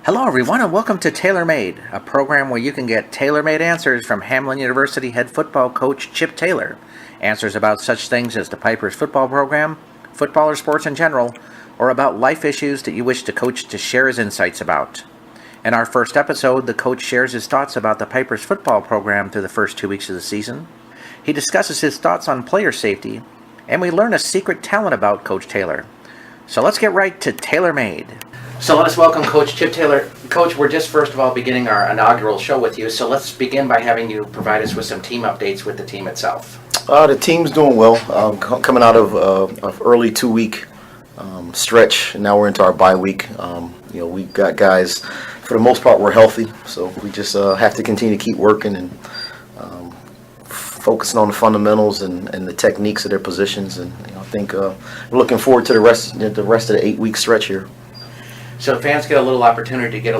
Hello, everyone, and welcome to Tailor Made, a program where you can get tailor-made answers from Hamline University head football coach Chip Taylor. Answers about such things as the Pipers football program, football or sports in general, or about life issues that you wish the coach to share his insights about. In our first episode, the coach shares his thoughts about the Pipers football program through the first 2 weeks of the season. He discusses his thoughts on player safety, and we learn a secret talent about Coach Taylor. So let's get right to Tailor Made. So let us welcome Coach Chip Taylor. Coach, we're just first of all beginning our inaugural show with you, so let's begin by having you provide us with some team updates with the team itself. The team's doing well. Coming out of an early 2-week stretch, and now we're into our bye week. We've got guys, for the most part, we're healthy, so we just have to continue to keep working and focusing on the fundamentals and the techniques of their positions. And I think we're looking forward to the rest of the 8-week stretch here. So fans get a little opportunity to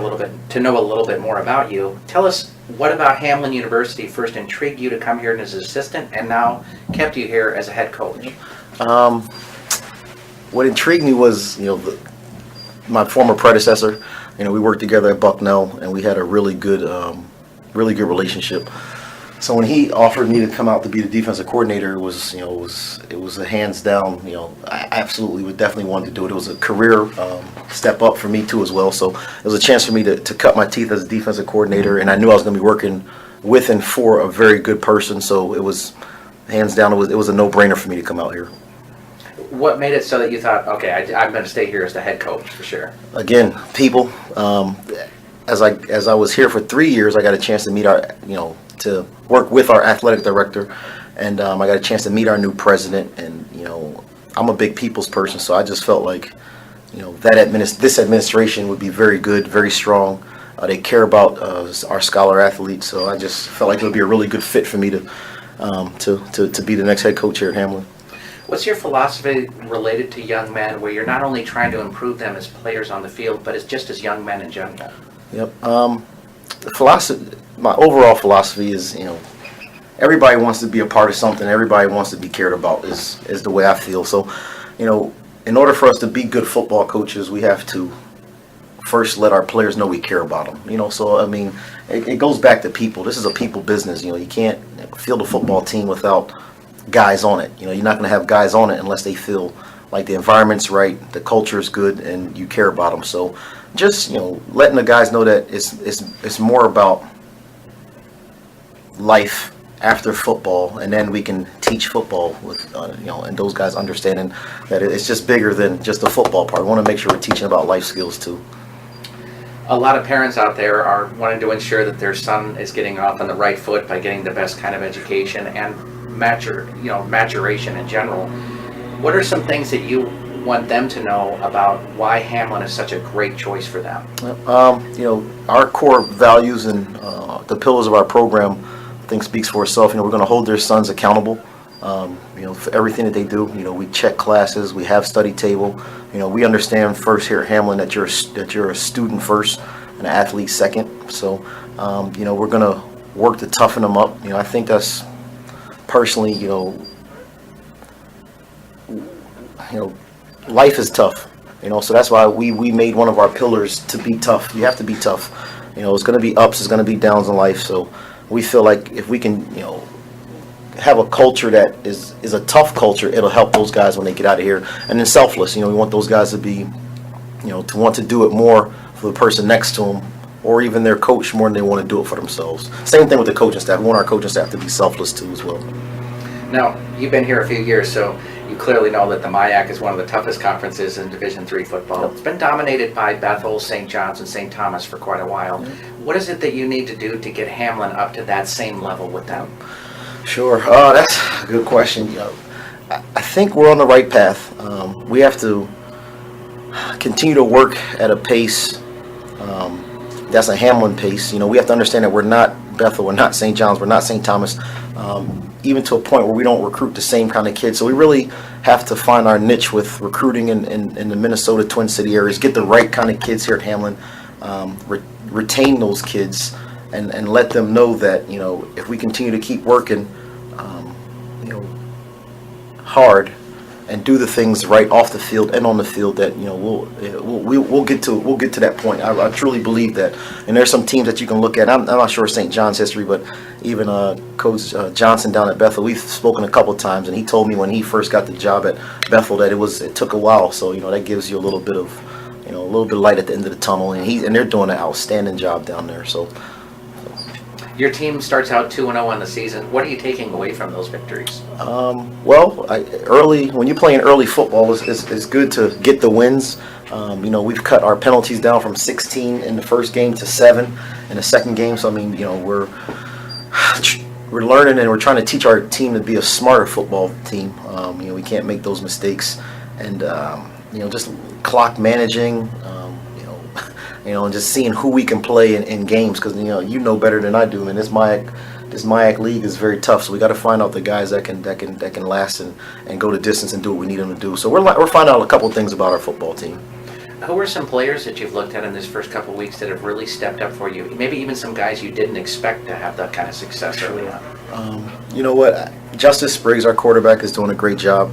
know a little bit more about you. Tell us, what about Hamline University first intrigued you to come here as an assistant and now kept you here as a head coach? What intrigued me was, my former predecessor. We worked together at Bucknell, and we had a really good relationship. So when he offered me to come out to be the defensive coordinator, it was a hands down. I absolutely would definitely want to do it. It was a career step up for me too as well. So it was a chance for me to cut my teeth as a defensive coordinator, and I knew I was going to be working with and for a very good person. So it was hands down. It was a no-brainer for me to come out here. What made it so that you thought, okay, I'm going to stay here as the head coach for sure? Again, people. As I was here for 3 years, I got a chance to meet to work with our athletic director, and I got a chance to meet our new president. And I'm a big people's person, so I just felt like this administration would be very good, very strong. They care about our scholar athletes, so I just felt like it would be a really good fit for me to be the next head coach here at Hamline. What's your philosophy related to young men, where you're not only trying to improve them as players on the field, but as young men in general? Yep. My overall philosophy is, everybody wants to be a part of something. Everybody wants to be cared about is the way I feel. So, in order for us to be good football coaches, we have to first let our players know we care about them. So, it goes back to people. This is a people business. You can't field a football team without guys on it. You're not going to have guys on it unless they feel like the environment's right, the culture is good, and you care about them. So just letting the guys know that it's more about life after football, and then we can teach football with and those guys understanding that it's just bigger than just the football part. We want to make sure we're teaching about life skills too. A lot of parents out there are wanting to ensure that their son is getting off on the right foot by getting the best kind of education and maturation in general. What are some things that you want them to know about why Hamline is such a great choice for them? Our core values and the pillars of our program, I think, speaks for itself. We're going to hold their sons accountable, for everything that they do. We check classes, we have study table. We understand first here at Hamline that you're a student first and an athlete second. So, we're going to work to toughen them up. I think that's personally, life is tough, so that's why we made one of our pillars to be tough. You have to be tough. It's going to be ups, it's going to be downs in life. So we feel like if we can, have a culture that is a tough culture, it'll help those guys when they get out of here. And then selfless, we want those guys to be, to want to do it more for the person next to them, or even their coach more than they want to do it for themselves. Same thing with the coaching staff. We want our coaching staff to be selfless too as well. Now, you've been here a few years, so you clearly know that the MIAC is one of the toughest conferences in Division III football. It's been dominated by Bethel, St. John's, and St. Thomas for quite a while. What is it that you need to do to get Hamline up to that same level with them? Sure. That's a good question. I think we're on the right path. We have to continue to work at a pace that's a Hamline pace. We have to understand that we're not Bethel, we're not St. John's, we're not St. Thomas, even to a point where we don't recruit the same kind of kids. So we really have to find our niche with recruiting in the Minnesota Twin City areas, get the right kind of kids here at Hamline, retain those kids, and let them know that, if we continue to keep working, hard, and do the things right off the field and on the field that we'll get to that point. I truly believe that. And there's some teams that you can look at. I'm not sure St. John's history, but even Coach Johnson down at Bethel, we've spoken a couple times, and he told me when he first got the job at Bethel that it took a while. So that gives you a little bit of light at the end of the tunnel, and they're doing an outstanding job down there. So. Your team starts out 2-0 on the season. What are you taking away from those victories? When you're playing early football, it's good to get the wins. We've cut our penalties down from 16 in the first game to 7 in the second game. So we're learning, and we're trying to teach our team to be a smarter football team. We can't make those mistakes, and just clock managing. And just seeing who we can play in games, because you know better than I do. And this MIAC league is very tough, so we got to find out the guys that can last and go the distance and do what we need them to do. So we're finding out a couple of things about our football team. Who are some players that you've looked at in this first couple of weeks that have really stepped up for you? Maybe even some guys you didn't expect to have that kind of success early on. You know what? Justice Spriggs, our quarterback, is doing a great job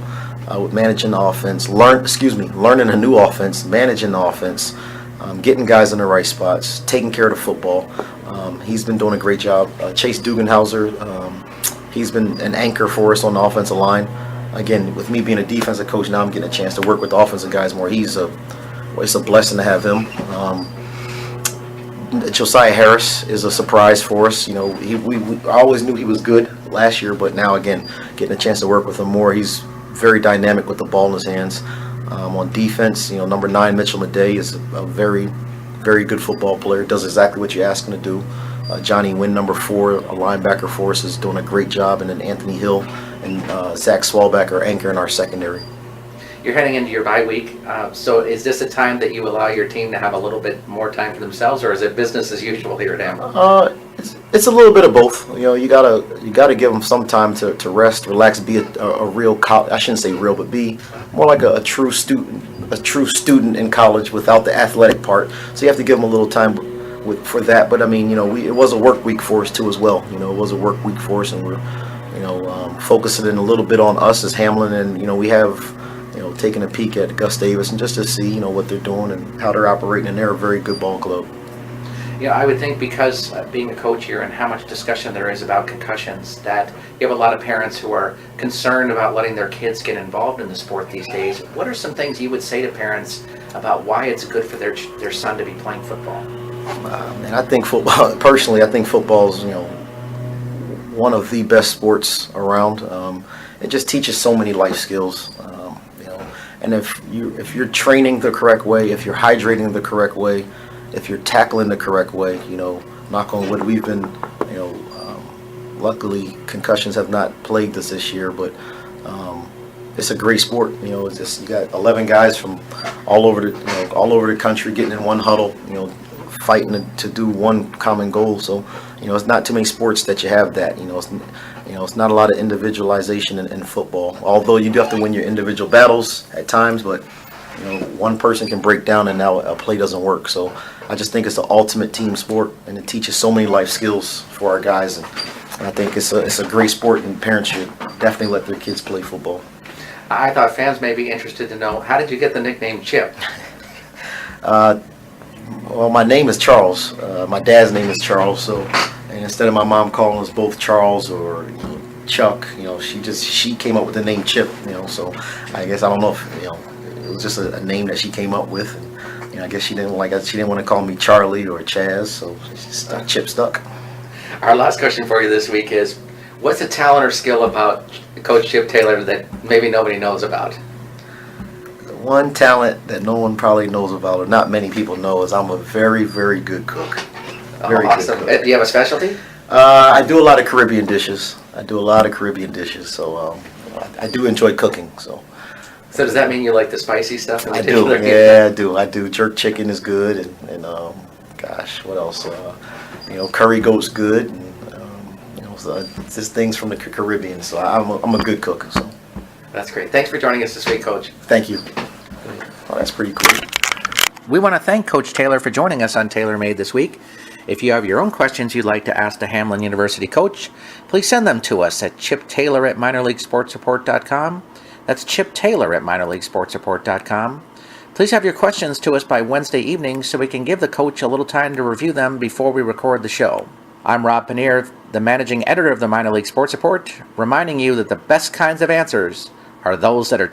with managing the offense. Learning a new offense, managing the offense. Getting guys in the right spots, taking care of the football. He's been doing a great job. Chase Dugenhauser, he's been an anchor for us on the offensive line. Again, with me being a defensive coach, now I'm getting a chance to work with the offensive guys more. It's a blessing to have him. Josiah Harris is a surprise for us. I always knew he was good last year, but now again, getting a chance to work with him more. He's very dynamic with the ball in his hands. On defense, number 9, Mitchell Madey, is a very, very good football player. Does exactly what you ask him to do. Johnny Wynn, number 4, a linebacker for us, is doing a great job. And then Anthony Hill and Zach Swalback are anchoring our secondary. You're heading into your bye week. So is this a time that you allow your team to have a little bit more time for themselves, or is it business as usual here at Hamline? It's a little bit of both. You gotta give them some time to rest, relax, be a real I shouldn't say real, but be more like a true student in college without the athletic part. So you have to give them a little time for that. But it was a work week for us too as well. It was a work week for us, and we're focusing in a little bit on us as Hamline, and we have taking a peek at Gus Davis and just to see what they're doing and how they're operating, and they're a very good ball club. I would think because being a coach here and how much discussion there is about concussions, that you have a lot of parents who are concerned about letting their kids get involved in the sport these days. What are some things you would say to parents about why it's good for their son to be playing football? And I think football, personally, I think football's one of the best sports around. It just teaches so many life skills. And if you're training the correct way, if you're hydrating the correct way, if you're tackling the correct way, knock on wood, we've been, luckily concussions have not plagued us this year, but it's a great sport. It's just, you got 11 guys from all over the country getting in one huddle, fighting to do one common goal. So, it's not too many sports that you have that. It's not a lot of individualization in football. Although you do have to win your individual battles at times, but one person can break down and now a play doesn't work. So I just think it's the ultimate team sport, and it teaches so many life skills for our guys. And I think it's a great sport, and parents should definitely let their kids play football. I thought fans may be interested to know, how did you get the nickname Chip? Well, my name is Charles. My dad's name is Charles. So, and instead of my mom calling us both Charles or Chuck, she came up with the name Chip. So I guess I don't know if it was just a name that she came up with. And, I guess she didn't want to call me Charlie or Chaz, so Chip stuck. Our last question for you this week is, what's a talent or skill about Coach Chip Taylor that maybe nobody knows about? One talent that no one probably knows about, or not many people know, is I'm a very, very good cook. Very awesome. good cook. Do you have a specialty? I do a lot of Caribbean dishes. So I do enjoy cooking. So does that mean you like the spicy stuff? I do. Yeah, I do. Jerk chicken is good, and gosh, what else? Curry goat's good. And, so just things from the Caribbean. So I'm a good cook. So that's great. Thanks for joining us this week, Coach. Thank you. Oh, that's pretty cool. We want to thank Coach Taylor for joining us on Taylor Made this week. If you have your own questions you'd like to ask the Hamline University coach, please send them to us at chiptaylor@minorleaguesportsreport.com. That's Chip Taylor at minorleaguesportsreport.com. Please have your questions to us by Wednesday evening so we can give the coach a little time to review them before we record the show. I'm Rob Pannier, the managing editor of the Minor League Sports Report, reminding you that the best kinds of answers are those that are